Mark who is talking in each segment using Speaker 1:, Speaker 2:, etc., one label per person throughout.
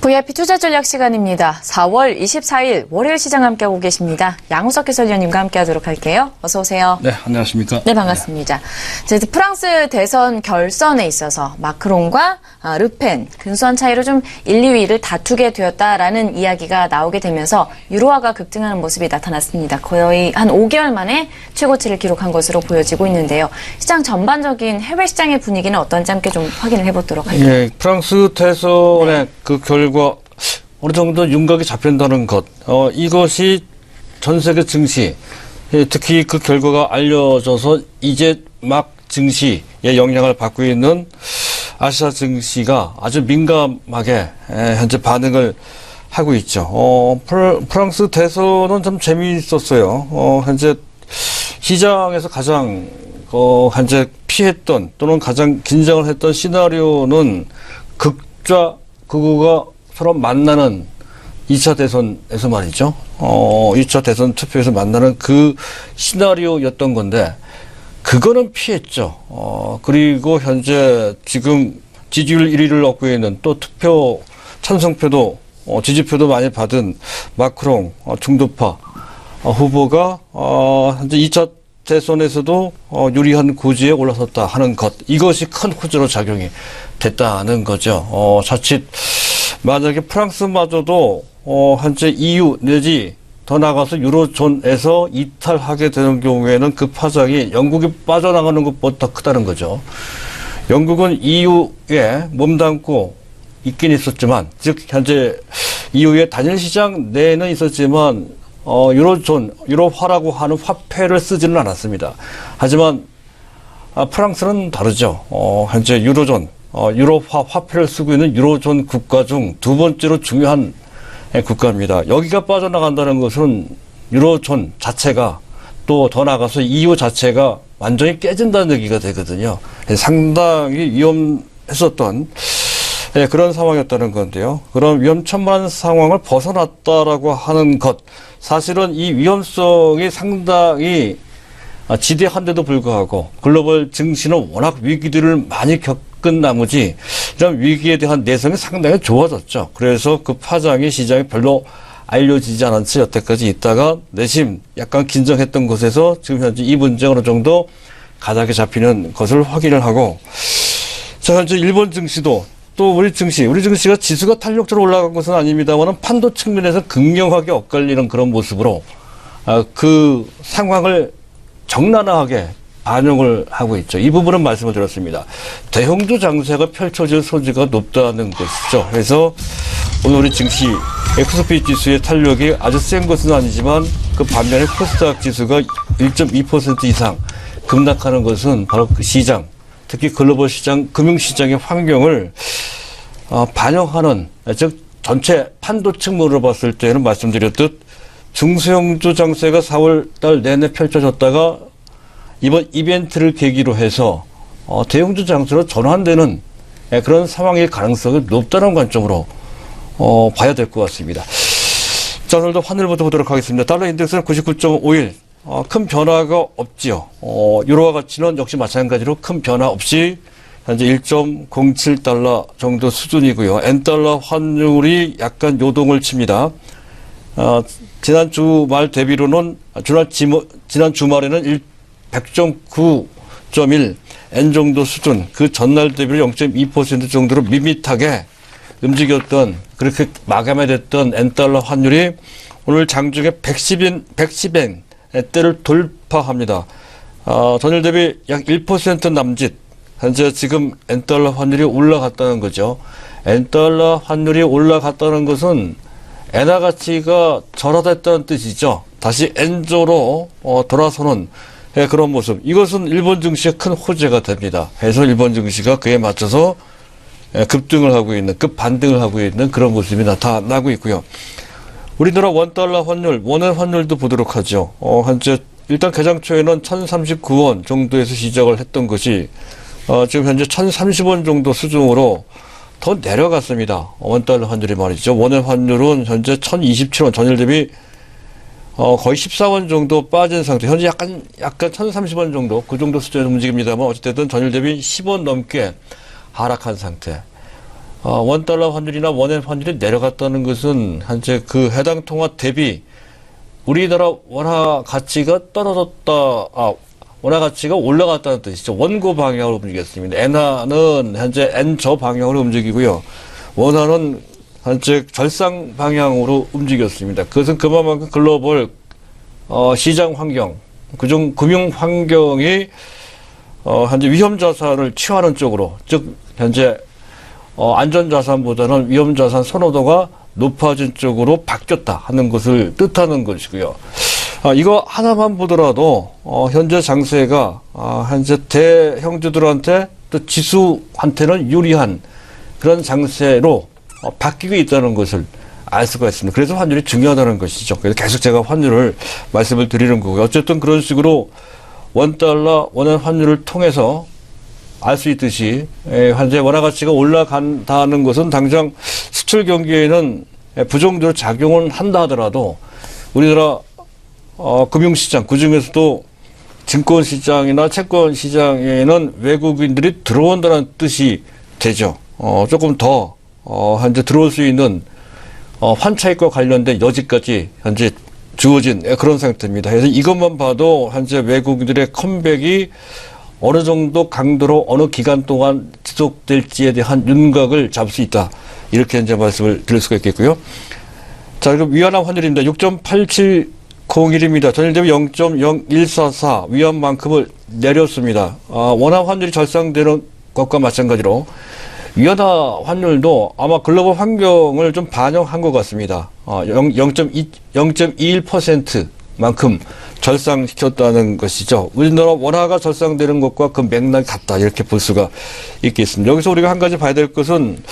Speaker 1: VIP 투자 전략 시간입니다. 4월 24일 월요일 시장 함께하고 계십니다. 양우석 해설위원님과 함께하도록 할게요. 어서 오세요.
Speaker 2: 네, 안녕하십니까.
Speaker 1: 네, 반갑습니다. 네. 프랑스 대선 결선에 있어서 마크롱과 르펜 근소한 차이로 좀 1, 2위를 다투게 되었다라는 이야기가 나오게 되면서 유로화가 급등하는 모습이 나타났습니다. 거의 한 5개월 만에 최고치를 기록한 것으로 보여지고 있는데요. 시장 전반적인 해외 시장의 분위기는 어떤지 함께 좀 확인을 해보도록 할게요.
Speaker 2: 예, 프랑스 대선의 그 결과 어느 정도 윤곽이 잡힌다는 것, 이것이 전 세계 증시, 특히 그 결과가 알려져서 이제 막 증시에 영향을 받고 있는 아시아 증시가 아주 민감하게 현재 반응을 하고 있죠. 프랑스 대선은 좀 재미있었어요. 현재 시장에서 가장 현재 피했던 또는 가장 긴장을 했던 시나리오는 극좌 극우가 서로 만나는 2차 대선에서 말이죠. 2차 대선 투표에서 만나는 그 시나리오였던 건데, 그거는 피했죠. 그리고 현재 지금 지지율 1위를 얻고 있는 또 투표 찬성표도 지지표도 많이 받은 마크롱 중도파 후보가 현재 2차 대선에서도 유리한 고지에 올라섰다 하는 것, 이것이 큰 호재로 작용이 됐다는 거죠. 자칫 만약에 프랑스마저도 현재 EU 내지 더 나아가서 유로존에서 이탈하게 되는 경우에는 그 파장이 영국이 빠져나가는 것보다 더 크다는 거죠. 영국은 EU에 몸담고 있긴 있었지만, 즉 현재 EU의 단일 시장 내에는 있었지만 유로존, 유로화라고 하는 화폐를 쓰지는 않았습니다. 하지만 프랑스는 다르죠. 현재 유로존, 유로화 화폐를 쓰고 있는 유로존 국가 중 두 번째로 중요한 국가입니다. 여기가 빠져나간다는 것은 유로존 자체가, 또 더 나아가서 EU 자체가 완전히 깨진다는 얘기가 되거든요. 상당히 위험했었던 그런 상황이었다는 건데요. 그런 위험천만한 상황을 벗어났다라고 하는 것, 사실은 이 위험성이 상당히 지대한데도 불구하고 글로벌 증시는 워낙 위기들을 많이 겪은 나머지 이런 위기에 대한 내성이 상당히 좋아졌죠. 그래서 그 파장이 시장에 별로 알려지지 않았지 여태까지 있다가 내심 약간 긴장했던 곳에서 지금 현재 이 문제 어느 정도 가닥에 잡히는 것을 확인을 하고, 자, 현재 일본 증시도 또 우리 증시가 지수가 탄력적으로 올라간 것은 아닙니다만 판도 측면에서 극명하게 엇갈리는 그런 모습으로 그 상황을 적나라하게 반영을 하고 있죠. 이 부분은 말씀을 드렸습니다. 대형주 장세가 펼쳐질 소지가 높다는 것이죠. 그래서 오늘 우리 증시 XSP 지수의 탄력이 아주 센 것은 아니지만 그 반면에 코스닥 지수가 1.2% 이상 급락하는 것은 바로 그 시장, 특히 글로벌 시장, 금융시장의 환경을 반영하는, 즉 전체 판도 측면으로 봤을 때는 말씀드렸듯 중소형주 장세가 4월 달 내내 펼쳐졌다가 이번 이벤트를 계기로 해서 대형주 장세로 전환되는 그런 상황일 가능성이 높다는 관점으로 봐야 될 것 같습니다. 자, 오늘도 환율부터 보도록 하겠습니다. 달러 인덱스는 99.51. 큰 변화가 없지요. 유로화 가치는 역시 마찬가지로 큰 변화 없이 현재 1.07달러 정도 수준이고요. N달러 환율이 약간 요동을 칩니다. 지난 주말 대비로는 지난 주말에는 100.9.1 N 정도 수준, 그 전날 대비로 0.2% 정도로 밋밋하게 움직였던, 그렇게 마감이 됐던 N달러 환율이 오늘 장중에 110엔 때를 돌파합니다. 전일 대비 약 1% 남짓, 현재 지금 N달러 환율이 올라갔다는 거죠. N달러 환율이 올라갔다는 것은 엔화 가치가 절하됐다는 뜻이죠. 다시 N조로 돌아서는 그런 모습. 이것은 일본 증시의 큰 호재가 됩니다. 그래서 일본 증시가 그에 맞춰서 급등을 하고 있는, 급반등을 하고 있는 그런 모습이 나타나고 있고요. 우리나라 원달러 환율, 원화 환율도 보도록 하죠. 현재 일단 개장 초에는 1,039원 정도에서 시작을 했던 것이 지금 현재 1,030원 정도 수준으로 더 내려갔습니다. 원달러 환율이 말이죠. 원화 환율은 현재 1,027원, 전일 대비 거의 14원 정도 빠진 상태. 현재 약간 1,030원 정도, 그 정도 수준에서 움직입니다만 어쨌든 전일 대비 10원 넘게 하락한 상태. 원달러 환율이나 원엔 환율이 내려갔다는 것은 현재 그 해당 통화 대비 우리나라 원화 가치가 원화 가치가 올라갔다는 뜻이죠. 원고 방향으로 움직였습니다. 엔화는 현재 N저 방향으로 움직이고요. 원화는 현재 절상 방향으로 움직였습니다. 그것은 그만큼 글로벌 시장 환경, 그중 금융 환경이 현재 위험 자산을 취하는 쪽으로, 즉 현재 안전 자산보다는 위험 자산 선호도가 높아진 쪽으로 바뀌었다 하는 것을 뜻하는 것이고요. 이거 하나만 보더라도 현재 장세가 현재 대형주들한테 또 지수한테는 유리한 그런 장세로 바뀌고 있다는 것을 알 수가 있습니다. 그래서 환율이 중요하다는 것이죠. 그래서 계속 제가 환율을 말씀을 드리는 거고요. 어쨌든 그런 식으로 원달러 원엔 환율을 통해서 알 수 있듯이 현재 원화 가치가 올라간다는 것은 당장 수출 경기에는 부정적으로 작용은 한다 하더라도 우리나라 금융시장, 그중에서도 증권시장이나 채권시장에는 외국인들이 들어온다는 뜻이 되죠. 조금 더 현재 들어올 수 있는 환차익과 관련된 여지까지 현재 주어진 그런 상태입니다. 그래서 이것만 봐도 현재 외국인들의 컴백이 어느 정도 강도로 어느 기간 동안 지속될지에 대한 윤곽을 잡을 수 있다. 이렇게 이제 말씀을 드릴 수가 있겠고요. 자, 그럼 위안화 환율입니다. 6.8701입니다. 전일대비 0.0144 위안만큼을 내렸습니다. 원화 환율이 절상되는 것과 마찬가지로 위안화 환율도 아마 글로벌 환경을 좀 반영한 것 같습니다. 0.21%만큼 절상시켰다는 것이죠. 우리나라 원화가 절상되는 것과 그 맥락이 같다. 이렇게 볼 수가 있겠습니다. 여기서 우리가 한 가지 봐야 될 것은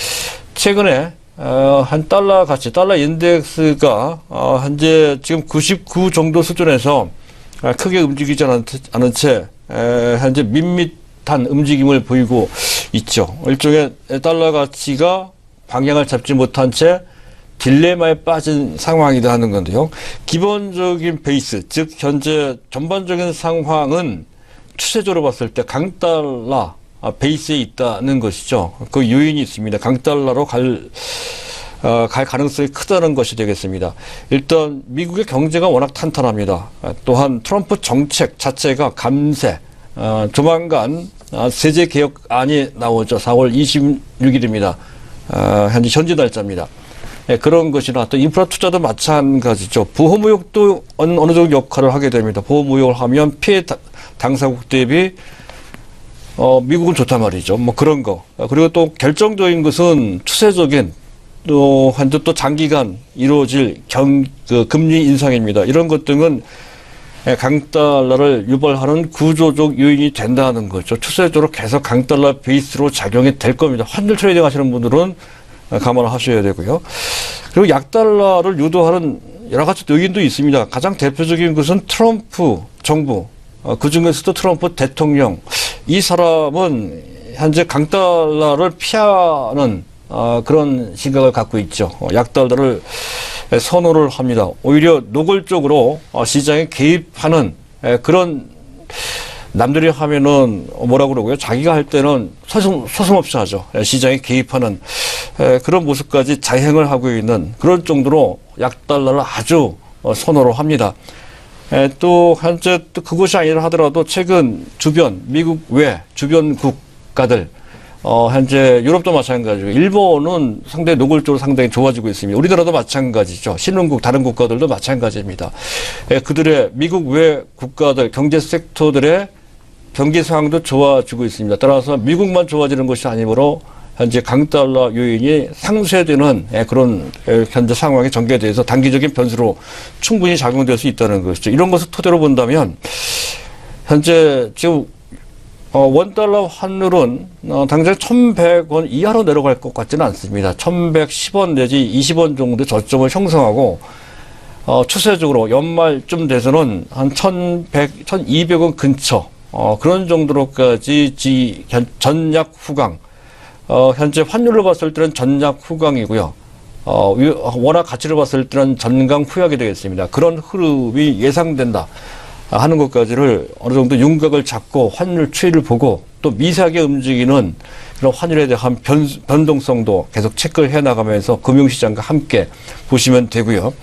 Speaker 2: 최근에 한 달러 가치, 달러 인덱스가 현재 지금 99 정도 수준에서 크게 움직이지 않은 채 현재 밋밋한 움직임을 보이고 있죠. 일종의 달러 가치가 방향을 잡지 못한 채 딜레마에 빠진 상황이다 하는 건데요. 기본적인 베이스, 즉 현재 전반적인 상황은 추세적으로 봤을 때 강달러 베이스에 있다는 것이죠. 그 요인이 있습니다. 강달러로 갈 가능성이 크다는 것이 되겠습니다. 일단 미국의 경제가 워낙 탄탄합니다. 또한 트럼프 정책 자체가 감세, 조만간 세제 개혁안이 나오죠. 4월 26일입니다. 현재 현지 날짜입니다. 그런 것이나 또 인프라 투자도 마찬가지죠. 보호무역도 어느 정도 역할을 하게 됩니다. 보호무역을 하면 피해 당사국 대비 미국은 좋단 말이죠. 뭐 그런 거. 그리고 또 결정적인 것은 추세적인 또 현재 또 장기간 이루어질 금리 인상입니다. 이런 것 등은 강달러를 유발하는 구조적 요인이 된다는 거죠. 추세적으로 계속 강달러 베이스로 작용이 될 겁니다. 환율 트레이딩 하시는 분들은 감안하셔야 되고요. 그리고 약달러를 유도하는 여러 가지 요인도 있습니다. 가장 대표적인 것은 트럼프 정부, 그중에서도 트럼프 대통령. 이 사람은 현재 강달러를 피하는 그런 생각을 갖고 있죠. 약달러를 선호를 합니다. 오히려 노골적으로 시장에 개입하는 그런, 남들이 하면은 뭐라고 그러고요. 자기가 할 때는 서슴없이 하죠. 시장에 개입하는 그런 모습까지 자행을 하고 있는 그런 정도로 약달러를 아주 선호를 합니다. 또 현재 또 그것이 아니라 하더라도 최근 미국 외 주변 국가들, 현재 유럽도 마찬가지고 일본은 상당히 노골적으로 상당히 좋아지고 있습니다. 우리나라도 마찬가지죠. 신흥국 다른 국가들도 마찬가지입니다. 그들의 미국 외 국가들 경제 섹터들의 경기 상황도 좋아지고 있습니다. 따라서 미국만 좋아지는 것이 아니므로 현재 강달러 요인이 상쇄되는 그런 현재 상황의 전개돼서 단기적인 변수로 충분히 작용될 수 있다는 것이죠. 이런 것을 토대로 본다면 현재 지금 원달러 환율은 당장 1,100원 이하로 내려갈 것 같지는 않습니다. 1,110원 내지 20원 정도 저점을 형성하고 추세적으로 연말쯤 돼서는 한 1,100, 1,200원 근처 그런 정도로까지 전약 후강, 현재 환율로 봤을 때는 전약 후강이고요. 원화 가치로 봤을 때는 전강 후약이 되겠습니다. 그런 흐름이 예상된다 하는 것까지를 어느 정도 윤곽을 잡고 환율 추이를 보고 또 미세하게 움직이는 그런 환율에 대한 변동성도 계속 체크를 해 나가면서 금융시장과 함께 보시면 되고요.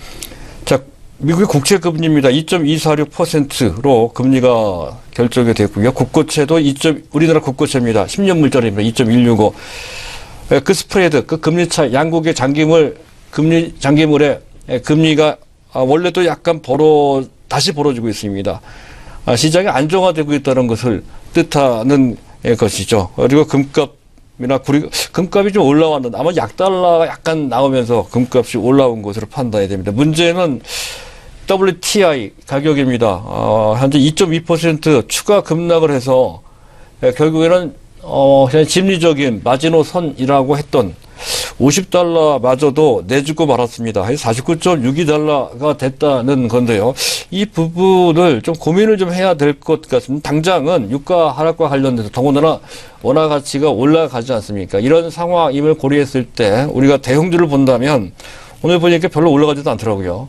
Speaker 2: 자, 미국의 국채금리입니다. 2.246%로 금리가 결정이 됐고요. 국고채도 우리나라 국고채입니다. 10년 물짜리입니다. 2.165. 그 스프레드, 그 금리 차, 양국의 장기물의 금리가 원래도 약간 다시 벌어지고 있습니다. 시장이 안정화되고 있다는 것을 뜻하는 것이죠. 그리고 금값이 좀 올라왔는데 아마 약달러가 약간 나오면서 금값이 올라온 것으로 판단이 됩니다. 문제는 WTI 가격입니다. 현재 2.2% 추가 급락을 해서 결국에는 그냥 심리적인 마지노선이라고 했던 50달러마저도 내주고 말았습니다. 49.62달러가 됐다는 건데요. 이 부분을 좀 고민을 좀 해야 될 것 같습니다. 당장은 유가 하락과 관련돼서 더군다나 원화 가치가 올라가지 않습니까? 이런 상황임을 고려했을 때 우리가 대형주를 본다면 오늘 보니까 별로 올라가지도 않더라고요.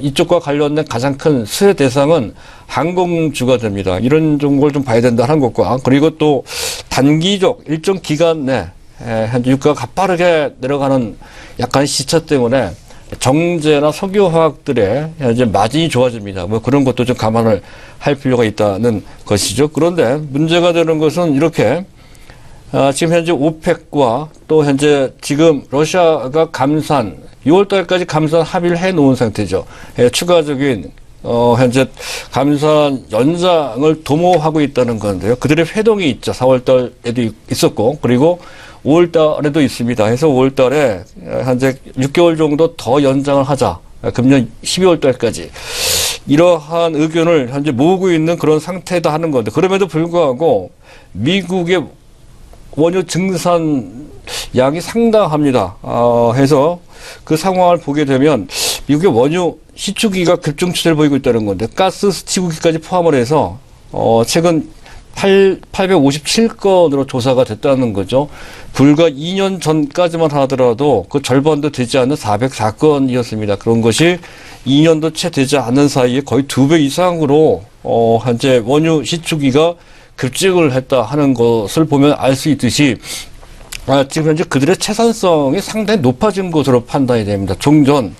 Speaker 2: 이쪽과 관련된 가장 큰 수혜 대상은 항공주가 됩니다. 이런 걸 좀 봐야 된다는 것과 그리고 또 단기적 일정 기간 내 현재 유가가 가파르게 내려가는 약간 시차 때문에 정제나 석유화학들의 현재 마진이 좋아집니다. 뭐 그런 것도 좀 감안을 할 필요가 있다는 것이죠. 그런데 문제가 되는 것은 이렇게 지금 현재 오펙과 또 현재 지금 러시아가 6월 달까지 감산 합의를 해 놓은 상태죠. 추가적인 현재 감산 연장을 도모하고 있다는 건데요. 그들의 회동이 있죠. 4월 달에도 있었고 그리고 5월 달에도 있습니다. 해서 5월 달에 현재 6개월 정도 더 연장을 하자. 금년 12월 달까지. 이러한 의견을 현재 모으고 있는 그런 상태다 하는 건데 그럼에도 불구하고 미국의 원유 증산량이 상당합니다. 해서 그 상황을 보게 되면 미국의 원유 시추기가 급증 추세를 보이고 있다는 건데 가스 스치우기까지 포함을 해서 최근 857건으로 조사가 됐다는 거죠. 불과 2년 전까지만 하더라도 그 절반도 되지 않는 404건이었습니다. 그런 것이 2년도 채 되지 않는 사이에 거의 2배 이상으로 현재 원유 시추기가 급증을 했다 하는 것을 보면 알 수 있듯이 지금 현재 그들의 채산성이 상당히 높아진 것으로 판단이 됩니다. 종전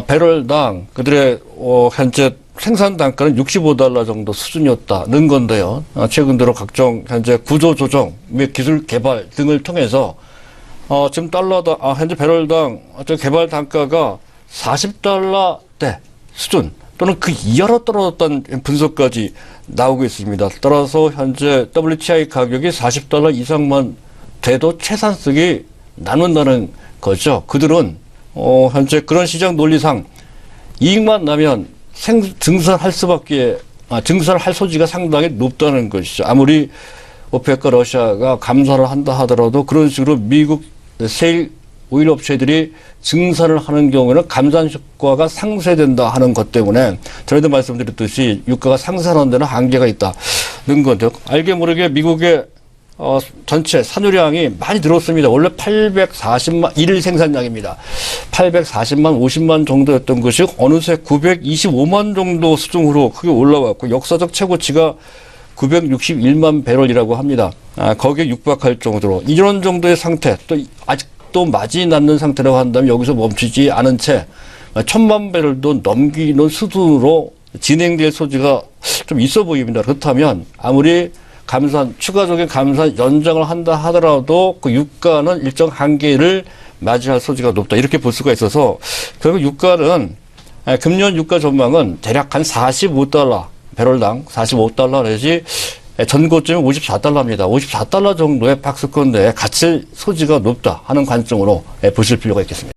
Speaker 2: 배럴당 그들의 현재 생산 단가는 65달러 정도 수준이었다는 건데요. 최근 들어 각종 현재 구조 조정 및 기술 개발 등을 통해서 지금 현재 배럴당 개발 단가가 40달러대 수준 또는 그 이하로 떨어졌다는 분석까지 나오고 있습니다. 따라서 현재 WTI 가격이 40달러 이상만 돼도 채산성이 남는다는 거죠. 그들은 현재 그런 시장 논리상 이익만 나면 증산할 소지가 상당히 높다는 것이죠. 아무리 오펙과 러시아가 감산을 한다 하더라도 그런 식으로 미국 세일 오일 업체들이 증산을 하는 경우에는 감산 효과가 상쇄된다 하는 것 때문에 전에도 말씀드렸듯이 유가가 상승하는 데는 한계가 있다는 건데요. 알게 모르게 미국의 전체 산유량이 많이 늘었습니다. 원래 840만, 일일 생산량입니다. 840만, 50만 정도였던 것이 어느새 925만 정도 수준으로 크게 올라왔고 역사적 최고치가 961만 배럴이라고 합니다. 거기에 육박할 정도로 이런 정도의 상태, 또 아직도 마진이 남는 상태라고 한다면 여기서 멈추지 않은 채 1000만 배럴도 넘기는 수준으로 진행될 소지가 좀 있어 보입니다. 그렇다면 아무리 추가적인 감산 연장을 한다 하더라도 그 유가는 일정 한계를 맞이할 소지가 높다. 이렇게 볼 수가 있어서 결국 유가는 금년 유가 전망은 대략 한 45달러, 배럴당 45달러 내지 전고점이 54달러입니다. 54달러 정도의 박스권대에 갇힐 소지가 높다 하는 관점으로 보실 필요가 있겠습니다.